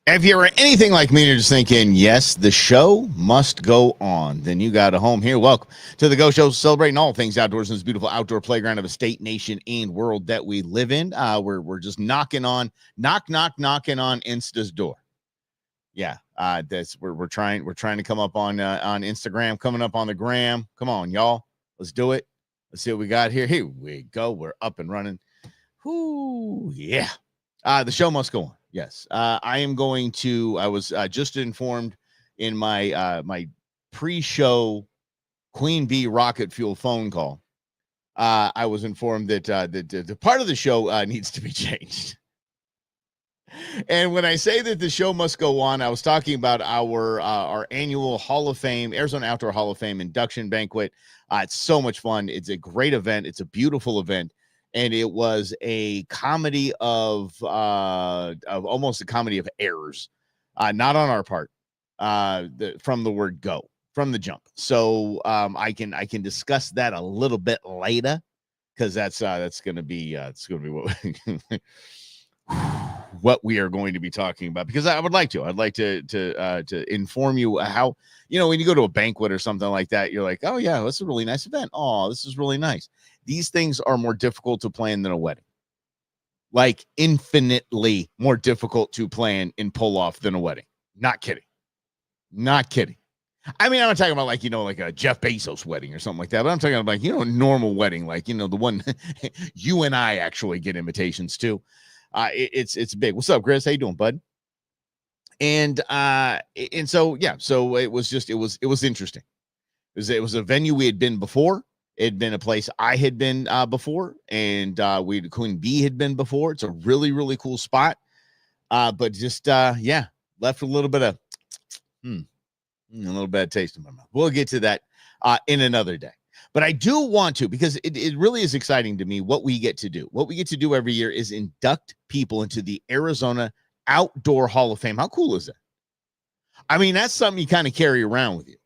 If you're anything like me and you're just thinking, yes, the show must go on, then you got a home here. Welcome to the Go Show, celebrating all things outdoors in this beautiful outdoor playground of a state, nation, and world that we live in. We're just knocking on Insta's door. Yeah, that's we're trying to come up on Instagram, coming up on the gram. Come on, y'all, let's do it. Let's see what we got here. Here we go. We're up and running. Whoo, yeah. The show must go on. Yes. I was just informed in my pre-show Queen Bee rocket fuel phone call. I was informed that the part of the show needs to be changed. And when I say that the show must go on, I was talking about our annual Hall of Fame, Arizona Outdoor Hall of Fame induction banquet. It's so much fun. It's a great event. It's a beautiful event. And it was a comedy of almost a comedy of errors, not on our part, from the word go, from the jump. So I can discuss that a little bit later, because that's going to be what we are going to be talking about, because I'd like to inform you how, when you go to a banquet or something like that, you're like, oh yeah, this is a really nice event. Oh, this is really nice. These things are more difficult to plan than a wedding. Like infinitely more difficult to plan and pull off than a wedding. Not kidding. I mean, I'm not talking about like a Jeff Bezos wedding or something like that, but I'm talking about a normal wedding, like, the one you and I actually get invitations to. It's big. What's up, Chris? How you doing, bud? And so yeah, so it was interesting. It was a venue we had been before. It had been a place I had been before, and Queen Bee had been before. It's a really, really cool spot. But just left a little bit of a little bad taste in my mouth. We'll get to that in another day. But I do want to, because it really is exciting to me what we get to do. What we get to do every year is induct people into the Arizona Outdoor Hall of Fame. How cool is that? I mean, that's something you kind of carry around with you.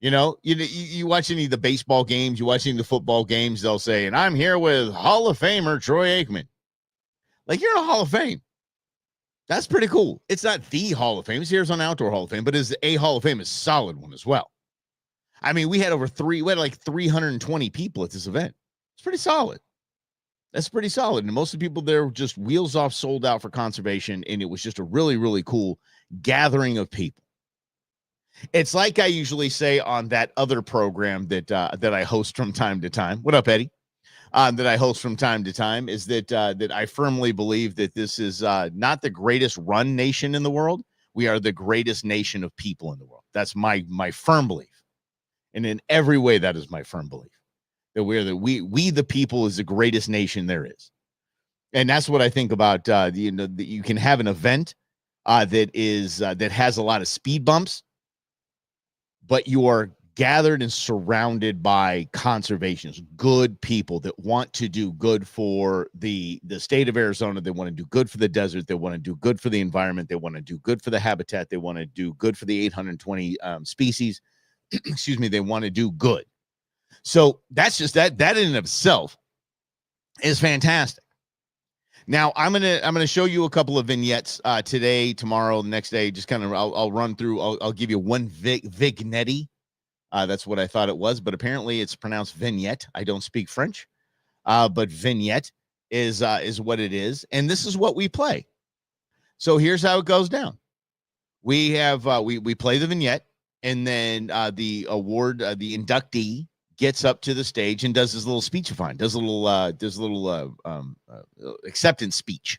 You watch any of the baseball games, you watch any of the football games, they'll say, and I'm here with Hall of Famer Troy Aikman. Like, you're in a Hall of Fame. That's pretty cool. It's not the Hall of Fame. It's the Arizona Outdoor Hall of Fame, but it's a Hall of Fame, is a solid one as well. I mean, we had like 320 people at this event. It's pretty solid. That's pretty solid. And most of the people there were just wheels off, sold out for conservation. And it was just a really, really cool gathering of people. It's like I usually say on that other program that I host from time to time. What up, Eddie? That I host from time to time is that I firmly believe that this is not the greatest run nation in the world. We are the greatest nation of people in the world. That's my firm belief. And in every way, that is my firm belief, that we the people is the greatest nation there is. And that's what I think about, that you can have an event that has a lot of speed bumps, but you are gathered and surrounded by conservationists, good people that want to do good for the state of Arizona. They want to do good for the desert. They want to do good for the environment. They want to do good for the habitat. They want to do good for the 820 species. Excuse me. They want to do good. So that's just that in and of itself is fantastic. Now I'm gonna show you a couple of vignettes today, tomorrow, the next day. Just kind of I'll run through. I'll give you one vignette. That's what I thought it was, but apparently it's pronounced vignette. I don't speak French, but vignette is what it is, and this is what we play. So here's how it goes down. We have we play the vignette, and then the inductee gets up to the stage and does his little speechifying, does a little acceptance speech.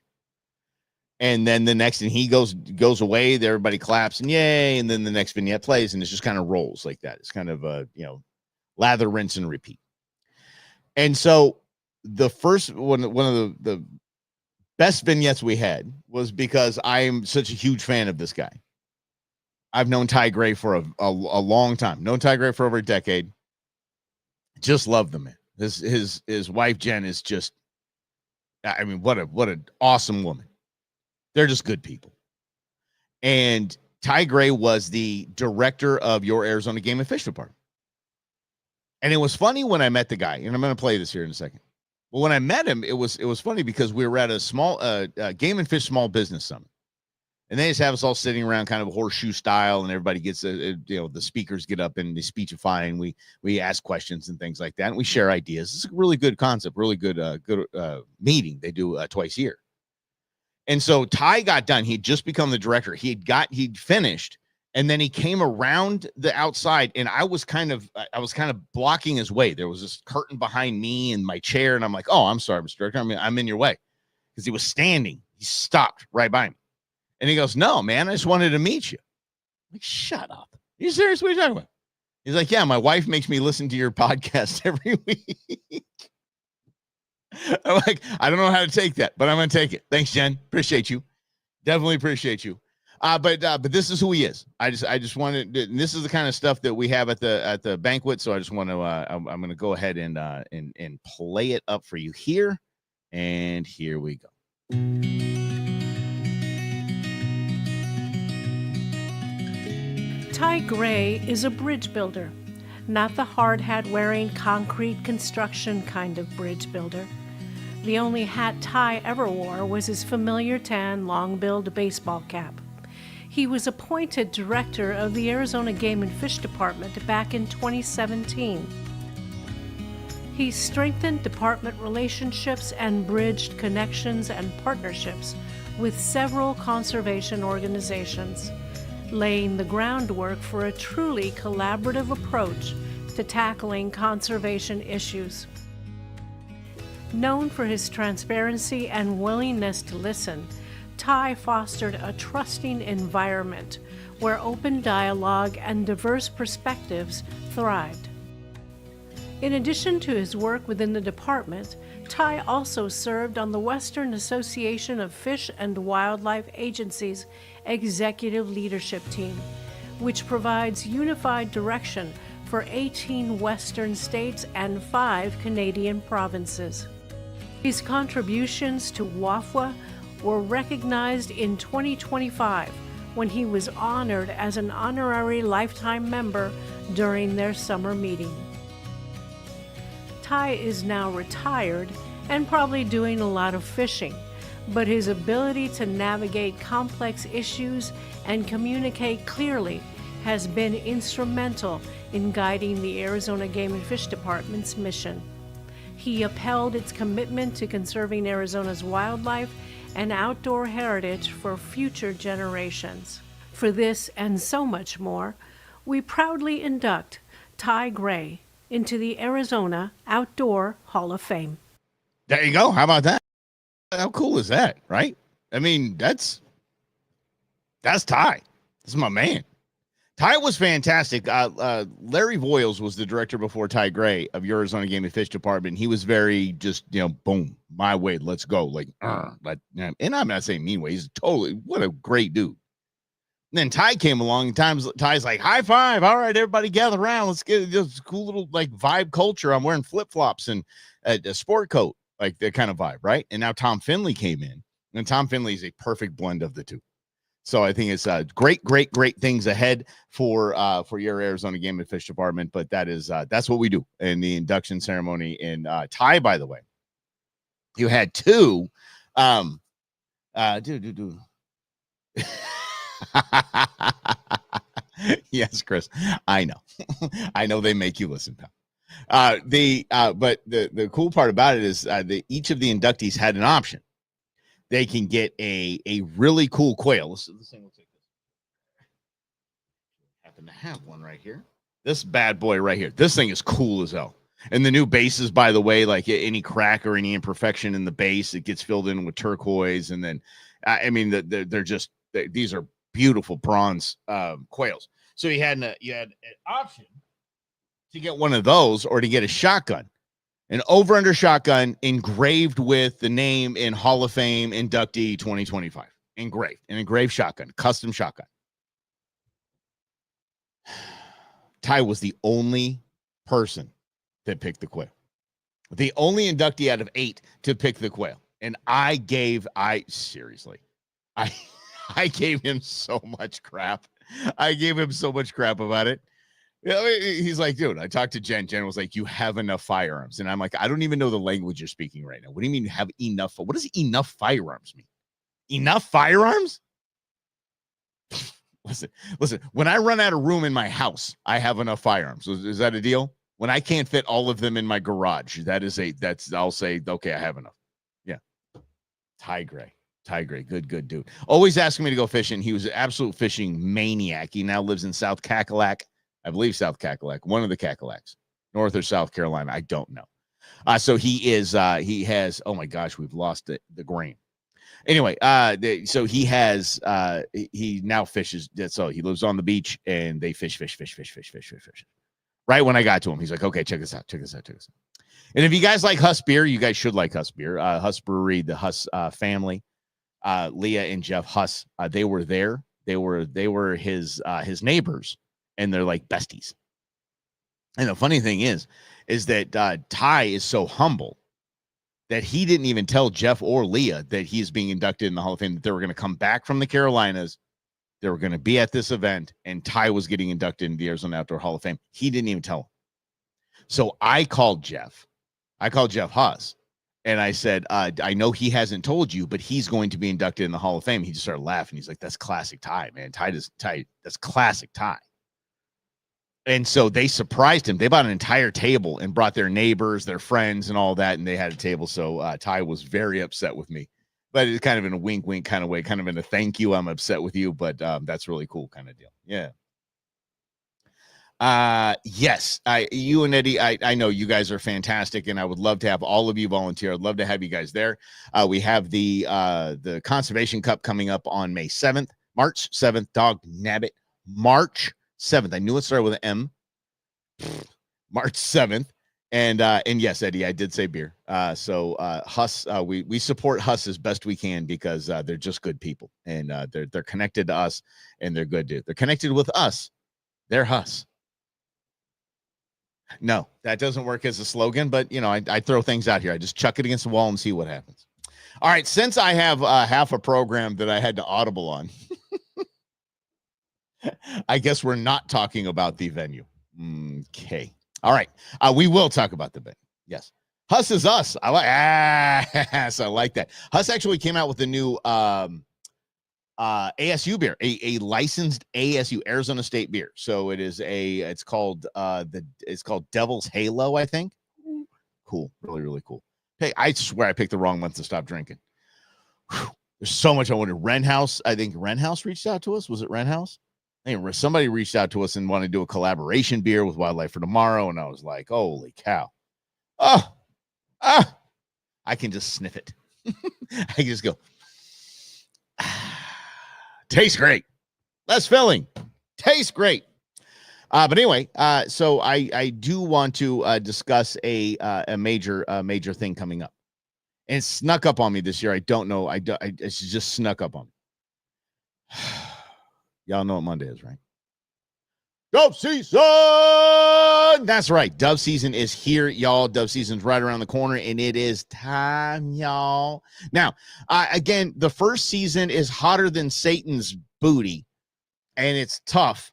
And then the next, and he goes away, everybody claps and yay. And then the next vignette plays, and it just kind of rolls like that. It's kind of lather, rinse, and repeat. And so the first one of the best vignettes we had was because I'm such a huge fan of this guy. I've known Ty Gray for a long time. Known Ty Gray for over a decade. Just love the man. His wife Jen is just, I mean, what an awesome woman. They're just good people. And Ty Gray was the director of your Arizona Game and Fish Department. And it was funny when I met the guy, and I'm going to play this here in a second. But when I met him, it was funny because we were at a small Game and Fish Small Business Summit. And they just have us all sitting around kind of a horseshoe style, and everybody gets the speakers get up and they speechify, and we ask questions and things like that, and we share ideas. It's a really good concept, really good meeting they do twice a year. And so Ty got done. He'd just become the director. He'd finished, and then he came around the outside, and I was kind of blocking his way. There was this curtain behind me and my chair, and I'm like, "Oh, I'm sorry, Mr. Director. I'm in your way," because he was standing. He stopped right by me. And he goes, "No, man, I just wanted to meet you." I'm like, "Shut up. Are you serious? What are you talking about?" He's like, "Yeah, my wife makes me listen to your podcast every week." I'm like, "I don't know how to take that, but I'm going to take it. Thanks, Jen. Appreciate you. Definitely appreciate you." But this is who he is. I just wanted to, and this is the kind of stuff that we have at the banquet. So I just want to, I'm going to go ahead and play it up for you here. And here we go. Ty Gray is a bridge builder, not the hard hat wearing concrete construction kind of bridge builder. The only hat Ty ever wore was his familiar tan long-billed baseball cap. He was appointed director of the Arizona Game and Fish Department back in 2017. He strengthened department relationships and bridged connections and partnerships with several conservation organizations, laying the groundwork for a truly collaborative approach to tackling conservation issues. Known for his transparency and willingness to listen, Ty fostered a trusting environment where open dialogue and diverse perspectives thrived. In addition to his work within the department, Ty also served on the Western Association of Fish and Wildlife Agencies executive leadership team, which provides unified direction for 18 Western states and 5 Canadian provinces. His contributions to WAFWA were recognized in 2025 when he was honored as an honorary lifetime member during their summer meeting. Ty is now retired and probably doing a lot of fishing, but his ability to navigate complex issues and communicate clearly has been instrumental in guiding the Arizona Game and Fish Department's mission. He upheld its commitment to conserving Arizona's wildlife and outdoor heritage for future generations. For this and so much more, we proudly induct Ty Gray into the Arizona Outdoor Hall of Fame. There you go. How about that? How cool is that, right? I mean, that's Ty. This is my man. Ty was fantastic. Larry Voiles was the director before Ty Gray of your Arizona Game and Fish Department. He was very just, boom, my way, let's go. Like, and I'm not saying mean way. He's totally, what a great dude. And then Ty came along, and Ty's like, high five. All right, everybody gather around. Let's get this cool little like vibe culture. I'm wearing flip-flops and a sport coat, like that kind of vibe, right? And now Tom Finley came in, and Tom Finley is a perfect blend of the two. So I think it's great things ahead for your Arizona Game and Fish Department. But that's what we do in the induction ceremony. And Ty, by the way, you had two. Yes, Chris, I know. I know they make you listen, pal. But the cool part about it is each of the inductees had an option. They can get a really cool quail. This thing looks like this. I happen to have one right here. This bad boy right here. This thing is cool as hell. And the new bases, by the way, like any crack or any imperfection in the base, it gets filled in with turquoise. And then, I mean, these are beautiful bronze quails. So you had an option to get one of those or to get a shotgun. An over-under shotgun engraved with the name in Hall of Fame inductee 2025. Engraved. An engraved shotgun. Custom shotgun. Ty was the only person that picked the quail. The only inductee out of 8 to pick the quail. And I gave him so much crap. I gave him so much crap about it. He's like, dude, I talked to Jen. Jen was like, you have enough firearms. And I'm like, I don't even know the language you're speaking right now. What do you mean you have enough? What does enough firearms mean? Enough firearms? Listen. When I run out of room in my house, I have enough firearms. Is that a deal? When I can't fit all of them in my garage, I'll say, okay, I have enough. Yeah. Ty Gray, good dude. Always asking me to go fishing. He was an absolute fishing maniac. He now lives in South Cackalack. I believe South Cackalack, one of the Cackalacks, North or South Carolina. I don't know. So he has, oh my gosh, we've lost the grain. Anyway, so he now fishes. So he lives on the beach and they fish. Right when I got to him, he's like, okay, check this out. And if you guys like Huss beer, you guys should like Huss beer. Huss Brewery, the Huss family, Leah and Jeff Huss, they were there. They were his neighbors, and they're like besties. And the funny thing is that Ty is so humble that he didn't even tell Jeff or Leah that he's being inducted in the Hall of Fame, that they were going to come back from the Carolinas. They were going to be at this event, and Ty was getting inducted in the Arizona Outdoor Hall of Fame. He didn't even tell him. So I called Jeff Huss, and I said, I know he hasn't told you, but he's going to be inducted in the Hall of Fame. He just started laughing. He's like, that's classic Ty, man. That's classic Ty. And so they surprised him. They bought an entire table and brought their neighbors, their friends, and all that, and they had a table. So Ty was very upset with me, but it's kind of in a wink kind of way, kind of in a thank you, I'm upset with you, but that's really cool kind of deal. Yeah. Yes, you and Eddie, I know you guys are fantastic, and I would love to have all of you volunteer. I'd love to have you guys there. We have the Conservation Cup coming up on March 7th. Dog nabbit, March 7th. I knew it started with an M. March 7th. And yes, Eddie, I did say beer. So Huss, we support Huss as best we can, because they're just good people, and they're connected to us, and they're good, dude. They're connected with us. They're Huss. No, that doesn't work as a slogan, but I throw things out here. I just chuck it against the wall and see what happens. All right, since I have half a program that I had to audible on, I guess we're not talking about the venue. Okay. All right. We will talk about the venue. Yes. Huss is us. I like that. Huss actually came out with a new ASU beer, a licensed ASU, Arizona State beer. So it's called Devil's Halo, I think. Cool. Really, really cool. Hey, I swear I picked the wrong month to stop drinking. Whew. There's so much I wanted. Wrenhouse, I think Wrenhouse reached out to us. Was it Wrenhouse? Somebody reached out to us and wanted to do a collaboration beer with Wildlife for Tomorrow, and I was like, holy cow. I can just sniff it. I can just go, tastes great. Less filling. Tastes great. But anyway, so I do want to discuss a major thing coming up. And it snuck up on me this year. I don't know. It's just snuck up on me. Y'all know what Monday is, right? Dove season! That's right. Dove season is here, y'all. Dove season's right around the corner, and it is time, y'all. Now, again, the first season is hotter than Satan's booty, and it's tough.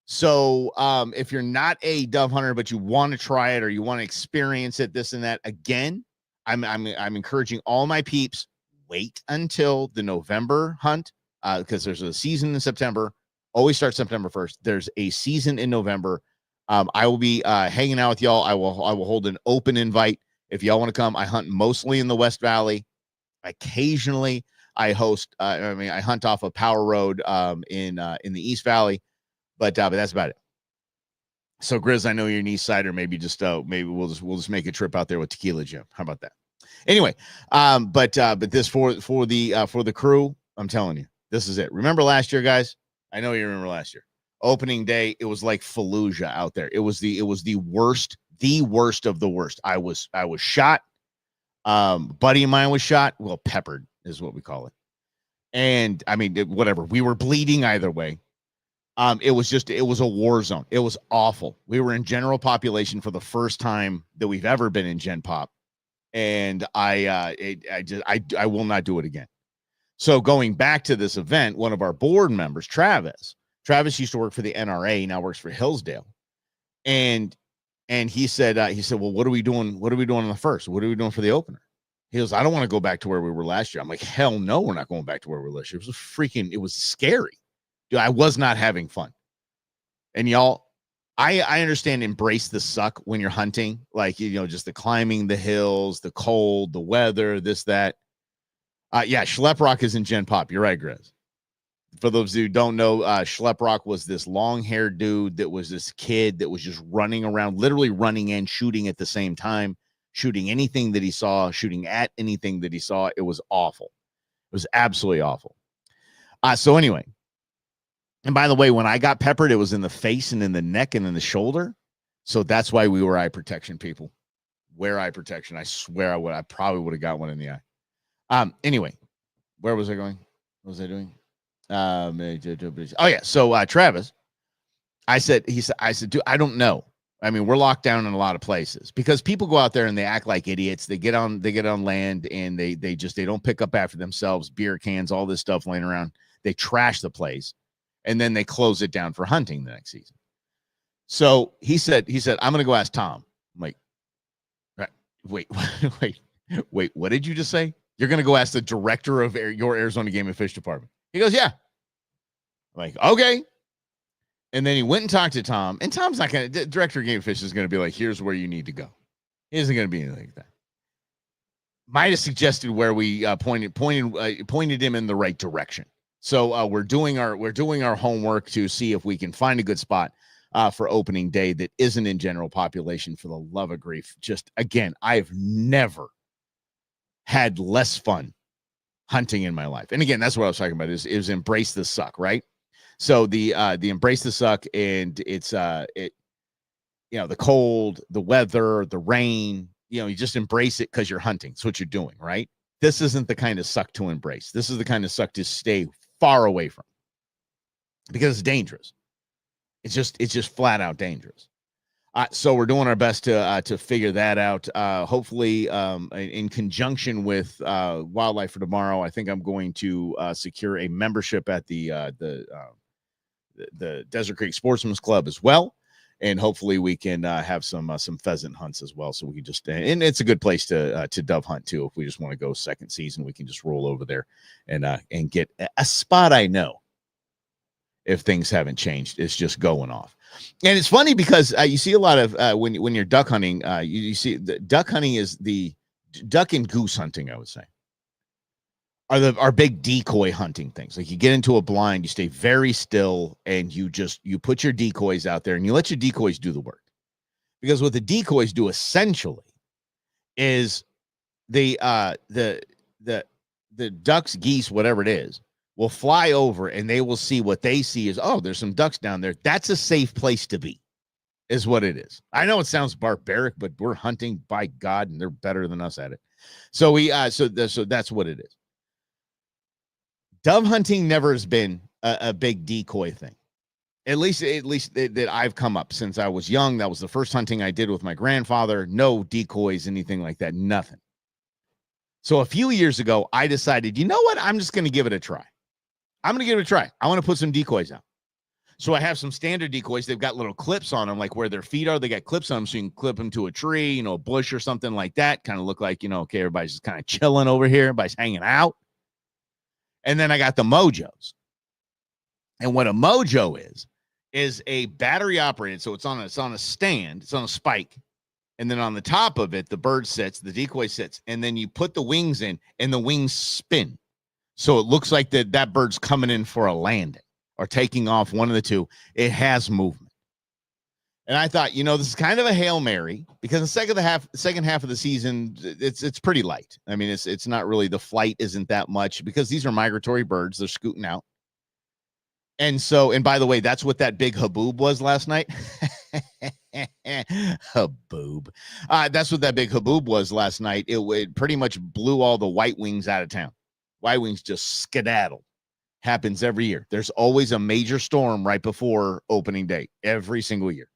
So if you're not a dove hunter, but you want to try it or you want to experience it, this and that, again, I'm encouraging all my peeps, wait until the November hunt, because there's a season in September. Always start September 1st. There's a season in November. I will be hanging out with y'all. I will hold an open invite if y'all want to come. I hunt mostly in the West Valley. Occasionally, I host. I hunt off of Power Road in the East Valley, but that's about it. So, Grizz, I know you're an East Sider. Maybe maybe we'll just make a trip out there with Tequila Jim. How about that? Anyway, but this for the crew, I'm telling you, this is it. Remember last year, guys? I know you remember last year. Opening day, it was like Fallujah out there. It was the worst of the worst. I was shot. Buddy of mine was shot. Well, peppered is what we call it. And I mean, whatever. We were bleeding either way. It was a war zone. It was awful. We were in general population for the first time that we've ever been in Gen Pop. And I will not do it again. So going back to this event, one of our board members, Travis used to work for the NRA, now works for Hillsdale. And he said, well, what are we doing? What are we doing on the first? What are we doing for the opener? He goes, I don't want to go back to where we were last year. I'm like, hell no, we're not going back to where we were last year. It was scary. Dude, I was not having fun. And y'all, I understand embrace the suck when you're hunting, like, just the climbing the hills, the cold, the weather, this, that. Yeah, Schleprock is in Gen Pop. You're right, Grizz. For those who don't know, Schleprock was this long-haired dude that was this kid that was just running around, literally running and shooting at the same time, shooting anything that he saw, shooting at anything that he saw. It was awful. It was absolutely awful. So anyway, and by the way, when I got peppered, it was in the face and in the neck and in the shoulder. So that's why we wear eye protection, people. Wear eye protection. I swear I probably would have got one in the eye. Anyway, where was I going? What was I doing? Oh yeah. So Travis, I said, dude, I don't know. I mean, we're locked down in a lot of places because people go out there and they act like idiots. They get on land and they don't pick up after themselves, beer cans, all this stuff laying around. They trash the place and then they close it down for hunting the next season. So he said, I'm going to go ask Tom. I'm like, wait, what did you just say? You're going to go ask the director of your Arizona Game and Fish Department. He goes, yeah. I'm like, okay. And then he went and talked to Tom. And Tom's not going to, director of Game and Fish is going to be like, here's where you need to go. He isn't going to be anything like that. Might have suggested where we pointed him in the right direction. So we're doing our homework to see if we can find a good spot for opening day that isn't in general population, for the love of grief. Just, again, I've never had less fun hunting in my life. And again, that's what I was talking about is embrace the suck, right? So the embrace the suck, and it's the cold, the weather, the rain, you just embrace it because you're hunting. That's what you're doing, right? This isn't the kind of suck to embrace. This is the kind of suck to stay far away from, because it's dangerous. It's just flat out dangerous. So we're doing our best to figure that out. Hopefully, in conjunction with Wildlife for Tomorrow, I think I'm going to secure a membership at the Desert Creek Sportsman's Club as well, and hopefully we can have some pheasant hunts as well. So we can just, and it's a good place to dove hunt too. If we just want to go second season, we can just roll over there and get a spot. I know, if things haven't changed, it's just going off. And it's funny because you see a lot of when you're duck hunting, you see the duck hunting is the duck and goose hunting, I would say, are big decoy hunting things. Like you get into a blind, you stay very still, and you put your decoys out there and you let your decoys do the work. Because what the decoys do essentially is the ducks, geese, whatever it is, will fly over and they will see what they see is, oh, there's some ducks down there. That's a safe place to be, is what it is. I know it sounds barbaric, but we're hunting, by God, and they're better than us at it. So so that's what it is. Dove hunting never has been a big decoy thing. At least that I've come up since I was young. That was the first hunting I did with my grandfather. No decoys, anything like that, nothing. So a few years ago, I decided, you know what? I'm just going to give it a try. I'm going to give it a try. I want to put some decoys out. So I have some standard decoys. They've got little clips on them, like where their feet are. They got clips on them, so you can clip them to a tree, a bush or something like that. Kind of look like, okay, everybody's just kind of chilling over here. Everybody's hanging out. And then I got the Mojos. And what a Mojo is a battery operated. So it's on a stand. It's on a spike. And then on the top of it, the bird sits, the decoy sits. And then you put the wings in, and the wings spin. So it looks like that bird's coming in for a landing or taking off, one of the two. It has movement. And I thought, this is kind of a Hail Mary, because the second half of the season, it's pretty light. I mean, it's not really, the flight isn't that much, because these are migratory birds. They're scooting out. And so, and by the way, that's what that big haboob was last night. Haboob. That's what that big haboob was last night. It pretty much blew all the white wings out of town. White wings just skedaddle. Happens every year. There's always a major storm right before opening day, every single year.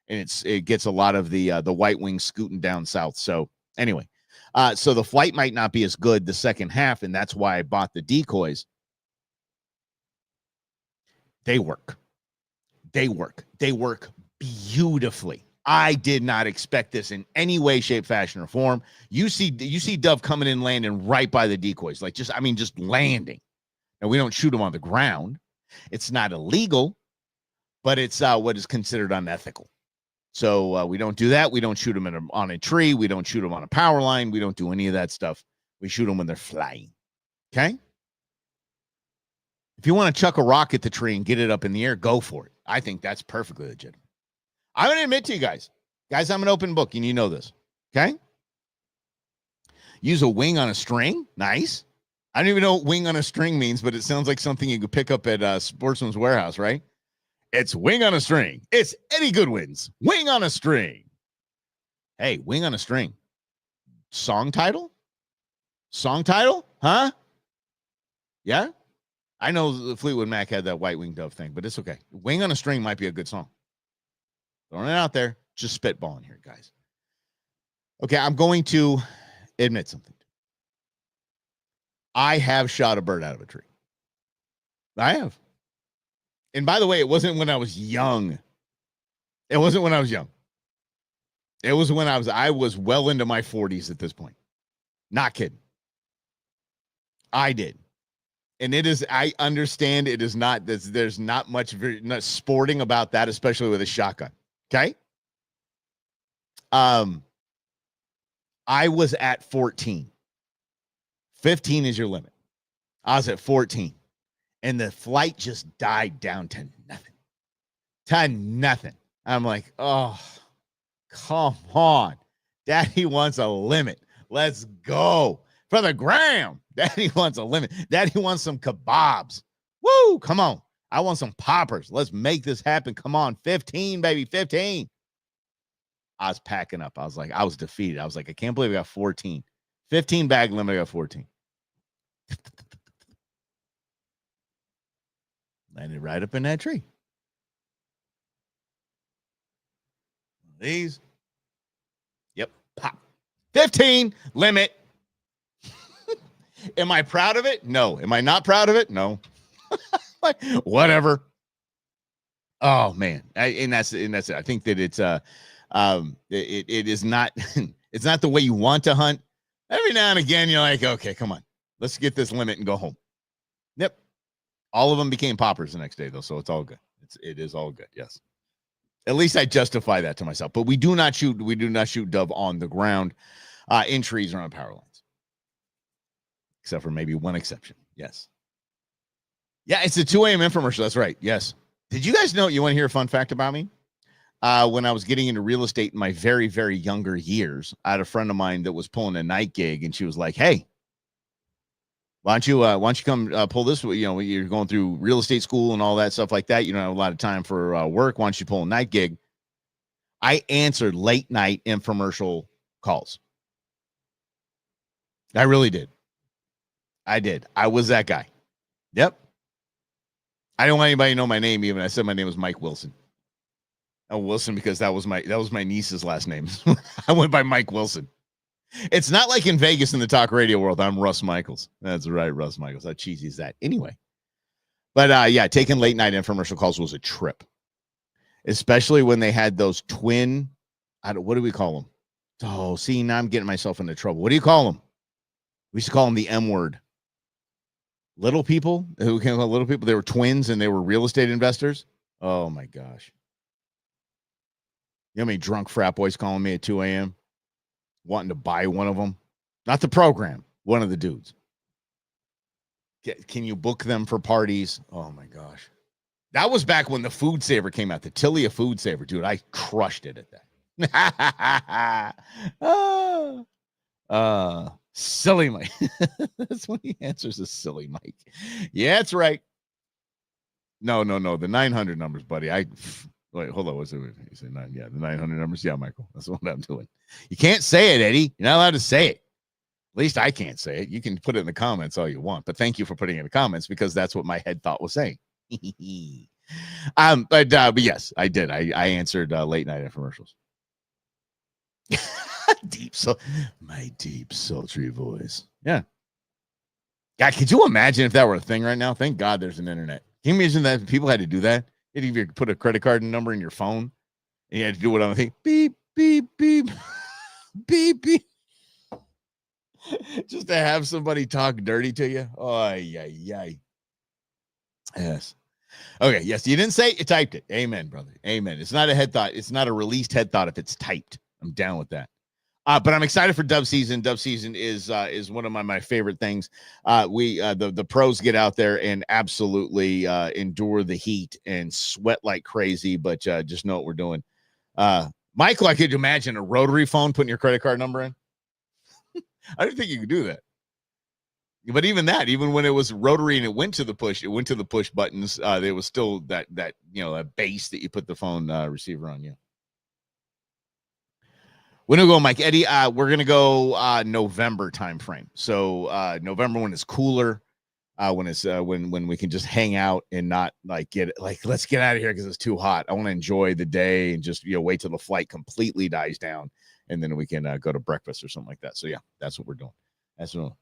And it gets a lot of the white wings scooting down south. So anyway, so the flight might not be as good the second half, and that's why I bought the decoys. They work. They work beautifully. I did not expect this in any way, shape, fashion, or form. You see dove coming in, landing right by the decoys, just landing. And we don't shoot them on the ground. It's not illegal, but it's what is considered unethical. So we don't do that. We don't shoot them on a tree. We don't shoot them on a power line. We don't do any of that stuff. We shoot them when they're flying. Okay? If you want to chuck a rock at the tree and get it up in the air, go for it. I think that's perfectly legitimate. I'm going to admit to you guys. Guys, I'm an open book, and you know this. Okay? Use a wing on a string. Nice. I don't even know what wing on a string means, but it sounds like something you could pick up at Sportsman's Warehouse, right? It's wing on a string. It's Eddie Goodwin's Wing on a String. Hey, Wing on a String. Song title? Song title? Huh? Yeah? I know the Fleetwood Mac had that White Winged Dove thing, but it's okay. Wing on a String might be a good song. Throwing it out there. Just spitballing here, guys. Okay, I'm going to admit something. I have shot a bird out of a tree. I have. And by the way, it wasn't when I was young. It wasn't when I was young. It was when I was well into my 40s at this point. Not kidding. I did. And it is, I understand it is not, there's not much sporting about that, especially with a shotgun. Okay. I was at 14. 15 is your limit. I was at 14. And the flight just died down to nothing. To nothing. I'm like, oh, come on. Daddy wants a limit. Let's go. For the gram. Daddy wants a limit. Daddy wants some kebabs. Woo, come on. I want some poppers. Let's make this happen. Come on. 15, baby, 15. I was packing up. I was defeated. I was like, I can't believe I got 14. 15 bag limit, I got 14. Landed right up in that tree. These. Yep. Pop. 15 limit. Am I proud of it? No. Am I not proud of it? No. Like, whatever. Oh man. And that's it. I think that it's it is not it's not the way you want to hunt. Every now and again you're like, okay, come on. Let's get this limit and go home. Yep. All of them became poppers the next day though, so it's all good. It is all good. Yes. At least I justify that to myself. But we do not shoot dove on the ground, in trees or on power lines. Except for maybe one exception. Yes. Yeah, it's a 2 a.m. infomercial. That's right. Yes. Did you guys know, you want to hear a fun fact about me? When I was getting into real estate in my very, very younger years, I had a friend of mine that was pulling a night gig, and she was like, hey, why don't you come pull this? You know, you're going through real estate school and all that stuff like that. You don't have a lot of time for work. Why don't you pull a night gig? I answered late night infomercial calls. I really did. I did. I was that guy. Yep. I didn't want anybody to know my name. Even I said my name was Mike Wilson. Oh, Wilson, because that was my niece's last name. I went by Mike Wilson. It's not like in Vegas in the talk radio world. I'm Russ Michaels. That's right, Russ Michaels. How cheesy is that? Anyway. But yeah, taking late night infomercial calls was a trip. Especially when they had those twin, what do we call them? Oh, see, now I'm getting myself into trouble. What do you call them? We used to call them the M word. Little people, who came call little people, they were twins and they were real estate investors. Oh my gosh. You know how many drunk frat boys calling me at 2 a.m. wanting to buy one of them? Not the program, one of the dudes. Can you book them for parties? Oh my gosh. That was back when the Food Saver came out, the Tilia Food Saver, dude. I crushed it at that. Silly Mike. That's when he answers a silly Mike. Yeah, that's right. No. The 900 numbers, buddy. Wait, hold on. What's it? You say 9? Yeah, the 900 numbers. Yeah, Michael. That's what I'm doing. You can't say it, Eddie. You're not allowed to say it. At least I can't say it. You can put it in the comments all you want, but thank you for putting it in the comments because that's what my head thought was saying. But yes, I did. I answered late night infomercials. My deep, sultry voice. Yeah. God, could you imagine if that were a thing right now? Thank God there's an internet. Can you imagine that people had to do that? If you put a credit card number in your phone and you had to do it on the thing, beep, beep, beep, beep, beep. Just to have somebody talk dirty to you. Oh, yeah. Yes. Okay, yes, you didn't say it, you typed it. Amen, brother. Amen. It's not a head thought. It's not a released head thought if it's typed. I'm down with that. But I'm excited for dove season. Dove season is one of my favorite things. The pros get out there and absolutely endure the heat and sweat like crazy, but just know what we're doing. Michael, I could imagine a rotary phone putting your credit card number in. I didn't think you could do that. But even when it was rotary and it went to the push buttons, there was still that a base that you put the phone receiver on. Yeah. When do we go, Mike? Eddie, we're going to go November timeframe. So November when it's cooler, when it's when we can just hang out and not let's get out of here because it's too hot. I want to enjoy the day and just wait till the flight completely dies down, and then we can go to breakfast or something like that. So yeah, that's what we're doing. That's what.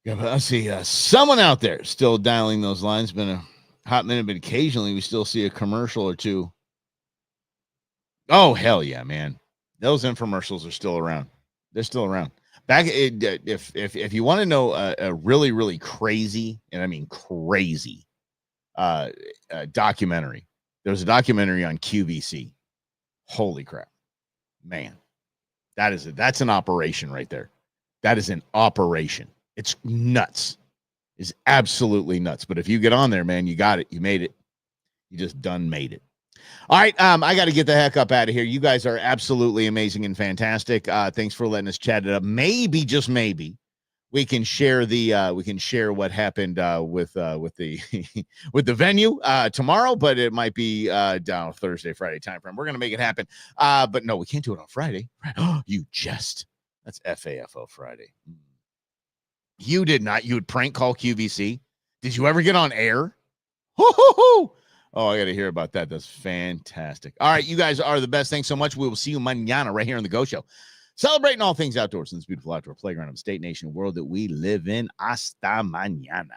Yeah, but I see someone out there still dialing those lines. Been a hot minute, but occasionally we still see a commercial or two. Oh hell yeah, man! Those infomercials are still around. They're still around. Back if you want to know a really, really crazy, and I mean crazy, documentary. There was a documentary on QVC. Holy crap, man! That's an operation right there. That is an operation. It's nuts. It's absolutely nuts. But if you get on there, man, you got it. You made it. You just done made it. All right, I got to get the heck up out of here. You guys are absolutely amazing and fantastic. Thanks for letting us chat it up. Maybe, just maybe, we can share what happened with the with the venue tomorrow, but it might be down Thursday, Friday timeframe. We're gonna make it happen. But no, we can't do it on Friday. That's FAFO Friday. You did not. You would prank call QVC. Did you ever get on air? Hoo-hoo-hoo! Oh, I got to hear about that. That's fantastic. All right, you guys are the best. Thanks so much. We will see you mañana right here on The Go Show. Celebrating all things outdoors in this beautiful outdoor playground of the state, nation, world that we live in. Hasta mañana.